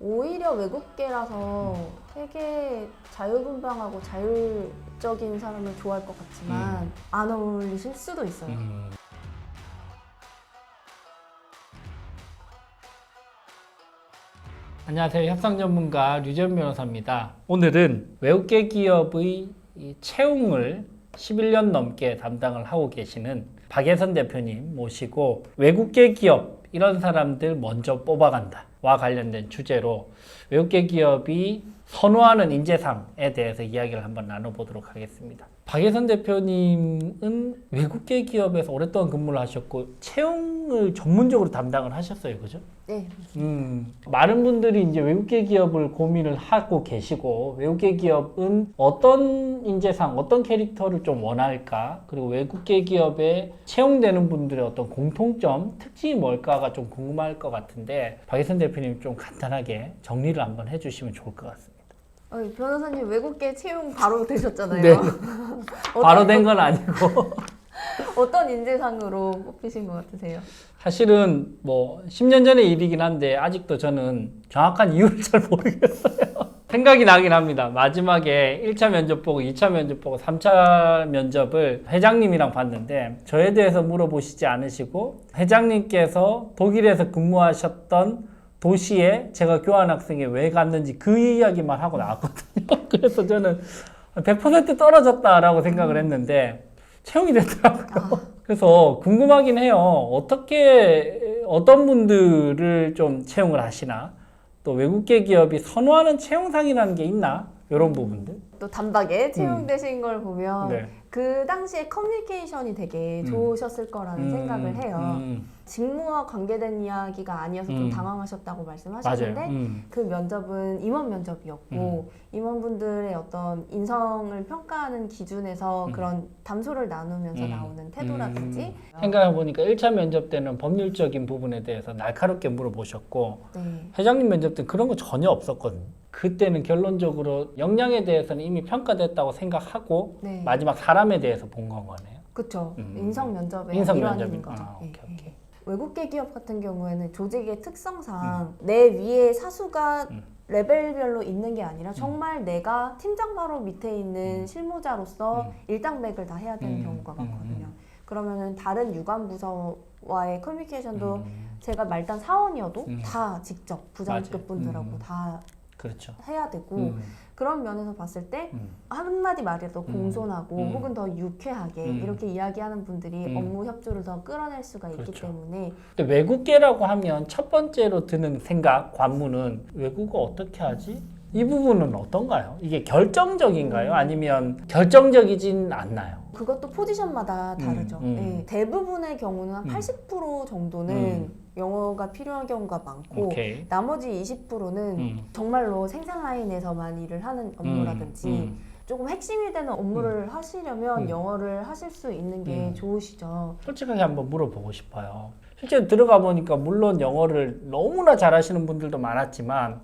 오히려 외국계라서 되게 자유분방하고 자율적인 사람을 좋아할 것 같지만 안 어울리실 수도 있어요. 안녕하세요. 협상 전문가 류지연 변호사입니다. 오늘은 외국계 기업의 이 채용을 11년 넘게 담당을 하고 계시는 박예선 대표님 모시고 외국계 기업 이런 사람들 먼저 뽑아간다와 관련된 주제로 외국계 기업이 선호하는 인재상에 대해서 이야기를 한번 나눠보도록 하겠습니다. 박예선 대표님은 외국계 기업에서 오랫동안 근무를 하셨고 채용을 전문적으로 담당을 하셨어요, 그죠? 네. 많은 분들이 이제 외국계 기업을 고민을 하고 계시고 외국계 기업은 어떤 인재상, 어떤 캐릭터를 좀 원할까? 그리고 외국계 기업에 채용되는 분들의 어떤 공통점, 특징이 뭘까가 좀 궁금할 것 같은데 박예선 대표님 좀 간단하게 정리를 한번 해주시면 좋을 것 같습니다. 변호사님 외국계 채용 바로 되셨잖아요. 네. 바로 된 건 아니고 어떤 인재상으로 뽑히신 것 같으세요? 사실은 뭐 10년 전의 일이긴 한데 아직도 저는 정확한 이유를 잘 모르겠어요. 생각이 나긴 합니다. 마지막에 1차 면접 보고 2차 면접 보고 3차 면접을 회장님이랑 봤는데 저에 대해서 물어보시지 않으시고 회장님께서 독일에서 근무하셨던 도시에 제가 교환학생에 왜 갔는지 그 이야기만 하고 나왔거든요. 그래서 저는 100% 떨어졌다라고 생각을 했는데 채용이 됐더라고요. 그래서 궁금하긴 해요. 어떤 분들을 좀 채용을 하시나? 또 외국계 기업이 선호하는 채용상이라는 게 있나? 이런 부분들. 또 단박에 채용되신 걸 보면 네. 그 당시에 커뮤니케이션이 되게 좋으셨을 거라는 생각을 해요. 직무와 관계된 이야기가 아니어서 좀 당황하셨다고 말씀하셨는데 맞아요. 그 면접은 임원 면접이었고 임원분들의 어떤 인성을 평가하는 기준에서 그런 담소를 나누면서 나오는 태도라든지 생각해보니까 1차 면접 때는 법률적인 부분에 대해서 날카롭게 물어보셨고 네. 회장님 면접 때는 그런 거 전혀 없었거든요. 그때는 결론적으로 역량에 대해서는 이미 평가됐다고 생각하고 네. 마지막 사람에 대해서 본 건 거네요. 그쵸. 인성 면접의 인성 일환인 면접이 거죠. 오케이, 네. 오케이. 외국계 기업 같은 경우에는 조직의 특성상 내 위에 사수가 레벨별로 있는 게 아니라 정말 내가 팀장 바로 밑에 있는 실무자로서 일당백을 다 해야 되는 경우가 많거든요. 그러면은 다른 유관 부서와의 커뮤니케이션도 제가 말단 사원이어도 다 직접 부장급 분들하고 다 그렇죠. 해야 되고 그런 면에서 봤을 때 한마디 말이라도 공손하고 혹은 더 유쾌하게 이렇게 이야기하는 분들이 업무 협조를 더 끌어낼 수가 있기 그렇죠. 때문에 근데 외국계라고 하면 첫 번째로 드는 생각, 관문은 외국어 어떻게 하지? 이 부분은 어떤가요? 이게 결정적인가요? 아니면 결정적이진 않나요? 그것도 포지션마다 다르죠. 네, 대부분의 경우는 한 80% 정도는 영어가 필요한 경우가 많고 오케이. 나머지 20%는 정말로 생산 라인에서만 일을 하는 업무라든지 조금 핵심이 되는 업무를 하시려면 영어를 하실 수 있는 게 좋으시죠. 솔직하게 한번 물어보고 싶어요. 실제 들어가 보니까 물론 영어를 너무나 잘하시는 분들도 많았지만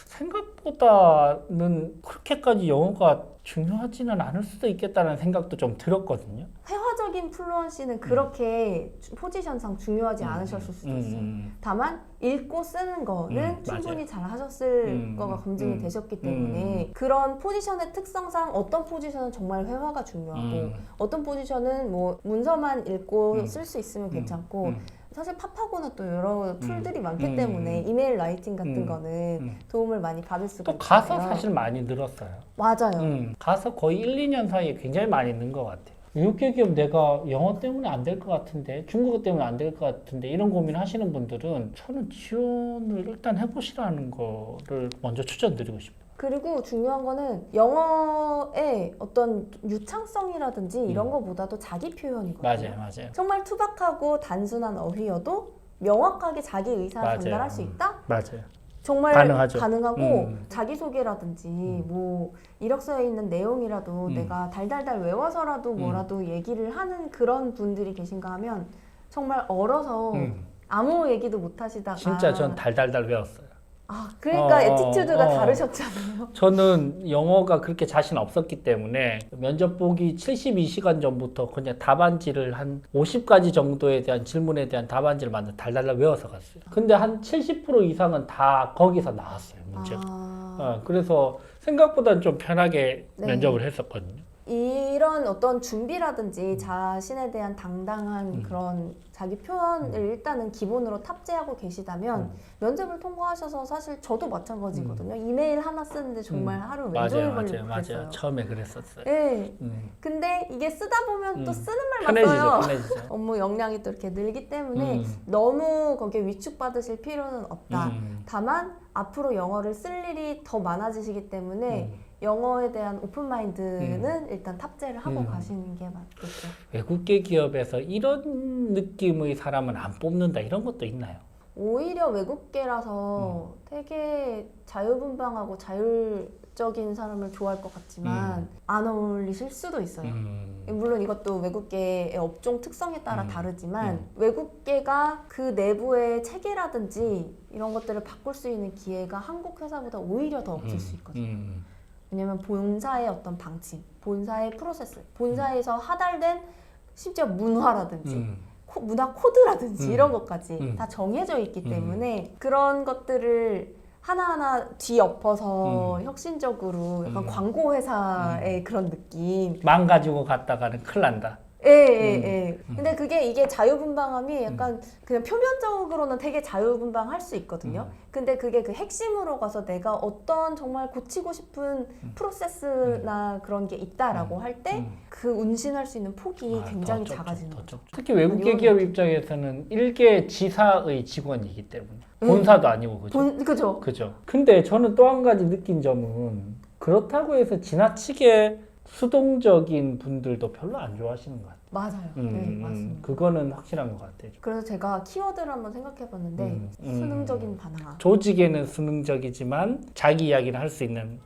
생각보다는 그렇게까지 영어가 중요하지는 않을 수도 있겠다는 생각도 좀 들었거든요. 회화적인 플루언시는 그렇게 포지션상 중요하지 않으셨을 수도 있어요. 다만 읽고 쓰는 거는 충분히 맞아요. 잘 하셨을 거가 검증이 되셨기 때문에 그런 포지션의 특성상 어떤 포지션은 정말 회화가 중요하고 어떤 포지션은 뭐 문서만 읽고 쓸 수 있으면 괜찮고 사실 팝하고는 또 여러 툴들이 많기 때문에 이메일 라이팅 같은 거는 도움을 많이 받을 수가 또 가서 있잖아요. 사실 많이 늘었어요. 맞아요. 가서 거의 1, 2년 사이에 굉장히 많이 는 것 같아요. 외국계 기업 내가 영어 때문에 안 될 것 같은데 중국어 때문에 안 될 것 같은데 이런 고민 하시는 분들은 저는 지원을 일단 해보시라는 거를 먼저 추천드리고 싶어요. 그리고 중요한 거는 영어의 어떤 유창성이라든지 이런 거보다도 자기 표현이거든요. 맞아요. 정말 투박하고 단순한 어휘여도 명확하게 자기 의사를 맞아요. 전달할 수 있다? 맞아요. 정말 가능하죠. 가능하고 자기소개라든지 뭐 이력서에 있는 내용이라도 내가 달달달 외워서라도 뭐라도 얘기를 하는 그런 분들이 계신가 하면 정말 얼어서 아무 얘기도 못 하시다가 진짜 전 달달달 외웠어요. 그러니까 애티튜드가 다르셨잖아요. 저는 영어가 그렇게 자신 없었기 때문에 면접 보기 72시간 전부터 그냥 답안지를 한 50가지 정도에 대한 질문에 대한 답안지를 만들어 달달달 외워서 갔어요. 근데 한 70% 이상은 다 거기서 나왔어요, 문제가. 그래서 생각보다 좀 편하게 네. 면접을 했었거든요. 이런 어떤 준비라든지 자신에 대한 당당한 그런 자기 표현을 일단은 기본으로 탑재하고 계시다면 면접을 통과하셔서 사실 저도 마찬가지거든요. 이메일 하나 쓰는데 정말 하루 왼종일 걸리고 그랬어요. 맞아요. 처음에 그랬었어요. 네. 근데 이게 쓰다 보면 또 쓰는 말만 편해지죠, 써요. 편해지죠. 업무 역량이 또 이렇게 늘기 때문에 너무 거기에 위축받으실 필요는 없다. 다만 앞으로 영어를 쓸 일이 더 많아지시기 때문에 영어에 대한 오픈마인드는 일단 탑재를 하고 가시는 게 맞겠죠. 외국계 기업에서 이런 느낌의 사람은 안 뽑는다 이런 것도 있나요? 오히려 외국계라서 되게 자유분방하고 자율적인 사람을 좋아할 것 같지만 안 어울리실 수도 있어요. 물론 이것도 외국계의 업종 특성에 따라 다르지만 외국계가 그 내부의 체계라든지 이런 것들을 바꿀 수 있는 기회가 한국 회사보다 오히려 더 없을 수 있거든요. 왜냐면 본사의 어떤 방침, 본사의 프로세스, 본사에서 하달된 심지어 문화라든지 문화 코드라든지 이런 것까지 다 정해져 있기 때문에 그런 것들을 하나하나 뒤엎어서 혁신적으로 약간 광고 회사의 그런 느낌. 망가지고 갔다가는 큰일 난다. 예. 근데 이게 자유분방함이 약간 그냥 표면적으로는 되게 자유분방할 수 있거든요. 근데 그게 그 핵심으로 가서 내가 어떤 정말 고치고 싶은 프로세스나 그런 게 있다라고 할 때 그 운신할 수 있는 폭이 굉장히 작아지는 거죠. 특히 외국계 기업 입장에서는 일개 지사의 직원이기 때문에 본사도 아니고 그죠? 그죠. 근데 저는 또 한 가지 느낀 점은 그렇다고 해서 지나치게 수동적인 분들도 별로 안 좋아하시는 것 같아요. 맞아요. 네, 맞습니다. 그거는 확실한 것 같아요. 그래서 제가 키워드를 한번 생각해봤는데 수능적인 반항. 조직에는 수능적이지만 자기 이야기를 할 수 있는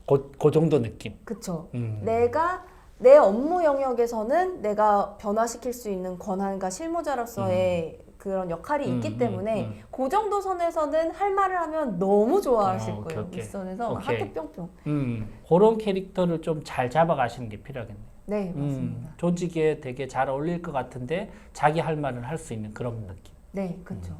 그 정도 느낌. 그쵸. 내가 내 업무 영역에서는 내가 변화시킬 수 있는 권한과 실무자로서의 그런 역할이 있기 때문에 그 정도 선에서는 할 말을 하면 너무 좋아하실 거예요. 윗선에서 하트 뿅뿅. 그런 캐릭터를 좀 잘 잡아가시는 게 필요하겠네요. 네, 맞습니다. 조직에 되게 잘 어울릴 것 같은데 자기 할 말을 할 수 있는 그런 느낌. 네, 그렇죠.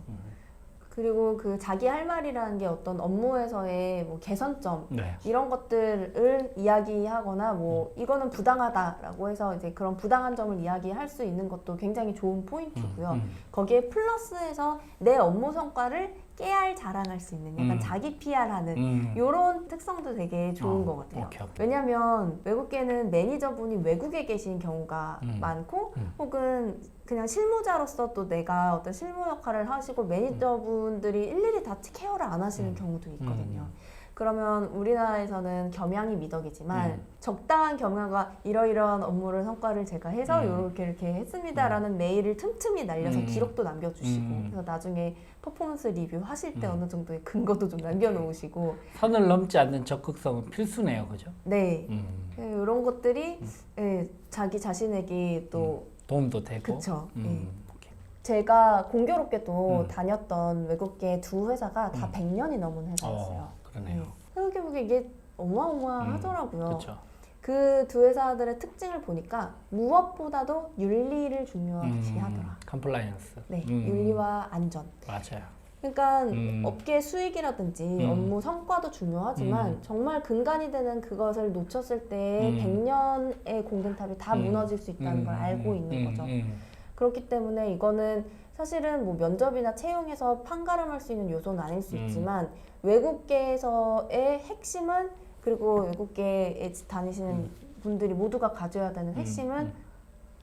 그리고 그 자기 할 말이라는 게 어떤 업무에서의 뭐 개선점 이런 것들을 이야기하거나 뭐 이거는 부당하다라고 해서 이제 그런 부당한 점을 이야기할 수 있는 것도 굉장히 좋은 포인트고요. 거기에 플러스해서 내 업무 성과를 깨알 자랑할 수 있는 약간 자기 PR하는 이런 특성도 되게 좋은 것 같아요. 왜냐하면 외국계는 매니저분이 외국에 계신 경우가 많고 혹은 그냥 실무자로서 또 내가 어떤 실무 역할을 하시고 매니저분들이 일일이 다 케어를 안 하시는 경우도 있거든요. 그러면 우리나라에서는 겸양이 미덕이지만 적당한 겸양과 이러이러한 업무를 성과를 제가 해서 이렇게 했습니다라는 메일을 틈틈이 날려서 기록도 남겨주시고 그래서 나중에 퍼포먼스 리뷰 하실 때 어느 정도의 근거도 좀 남겨놓으시고 선을 넘지 않는 적극성은 필수네요, 그죠? 네, 이런 것들이 자기 자신에게 또 도움도 되고. 그쵸. 제가 공교롭게도 다녔던 외국계 두 회사가 다 100년이 넘은 회사였어요. 그러네요. 생각해보면 이게 어마어마하더라고요. 그렇죠. 그 두 회사들의 특징을 보니까 무엇보다도 윤리를 중요시 하더라. 컴플라이언스. 네, 윤리와 안전. 맞아요. 그러니까 업계 수익이라든지 업무 성과도 중요하지만 정말 근간이 되는 그것을 놓쳤을 때 100년의 공든탑이 다 무너질 수 있다는 걸 알고 있는 거죠. 그렇기 때문에 이거는 사실은 뭐 면접이나 채용에서 판가름할 수 있는 요소는 아닐 수 있지만 외국계에서의 핵심은 그리고 외국계에 다니시는 분들이 모두가 가져야 되는 핵심은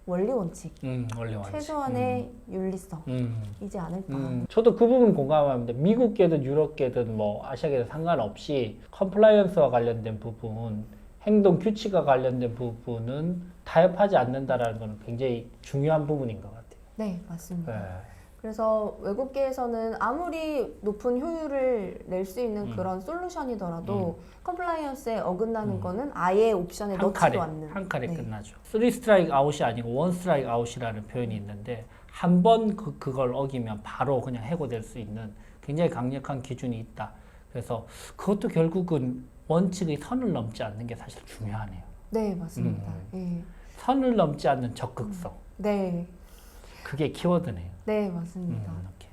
원리 원칙, 원리 원칙. 최소한의 윤리성이지 않을까. 저도 그 부분 공감합니다. 미국계든 유럽계든 뭐 아시아계든 상관없이 컴플라이언스와 관련된 부분, 행동 규칙과 관련된 부분은 타협하지 않는다라는 건 굉장히 중요한 부분인 것 같아요. 네, 맞습니다. 그래서 외국계에서는 아무리 높은 효율을 낼 수 있는 그런 솔루션이더라도 컴플라이언스에 어긋나는 거는 아예 옵션에 넣지도 않는. 한 칼에 끝나죠. 3 스트라이크 아웃이 아니고 1 스트라이크 아웃이라는 표현이 있는데 한 번 그걸 어기면 바로 그냥 해고될 수 있는 굉장히 강력한 기준이 있다. 그래서 그것도 결국은 원칙의 선을 넘지 않는 게 사실 중요하네요. 네, 맞습니다. 예. 선을 넘지 않는 적극성. 네, 그게 키워드네요. 네, 맞습니다. 오케이.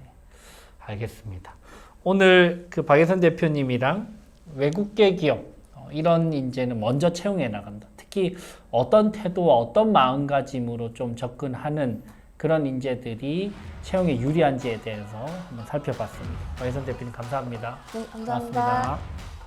알겠습니다. 오늘 그 박예선 대표님이랑 외국계 기업 이런 인재는 먼저 채용해 나간다. 특히 어떤 태도와 어떤 마음가짐으로 좀 접근하는 그런 인재들이 채용에 유리한지에 대해서 한번 살펴봤습니다. 박예선 대표님 감사합니다. 네, 감사합니다. 고맙습니다.